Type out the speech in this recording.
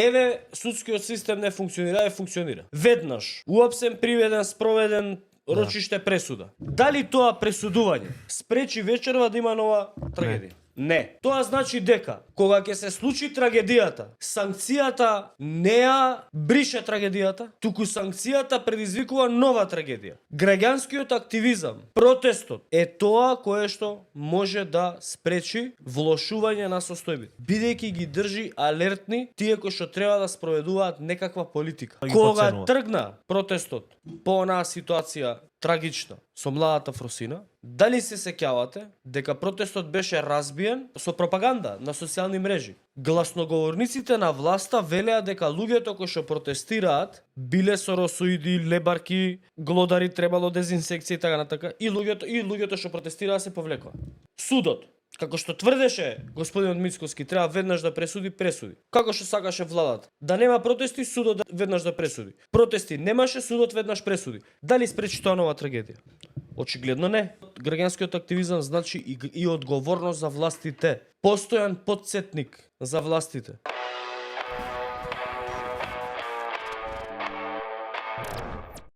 Еве, судскиот систем не функционира. Веднаш, уапсен, приведен, спроведен, рочиште, пресуда. Дали тоа пресудување спречи вечерва да има нова трагедија? Не. Тоа значи дека, кога ќе се случи трагедијата, санкцијата не ја брише трагедијата, туку санкцијата предизвикува нова трагедија. Граѓанскиот активизам, протестот е тоа кое што може да спречи влошување на состојбите, бидејќи ги држи алертни тие кои што треба да спроведуваат некаква политика. Кога тргна протестот по онаа ситуација трагична со младата Фросина, дали се сеќавате дека протестот беше разбиен со пропаганда на социјални мрежи? Гласноговорниците на власта велеа дека луѓето кои што протестираат биле соросоиди, лебарки, глодари, требало дезинсекција и така натака, и луѓето што протестираа се повлекоа. Судот, како што тврдеше господинот Мицкоски, треба веднаш да пресуди. Како што сакаше владата. Да нема протести, судот веднаш да пресуди. Протести немаше, судот веднаш пресуди. Дали спречи тоа нова трагедија? Очигледно не. Граѓанскиот активизам значи и одговорност за властите. Постојан потсетник за властите.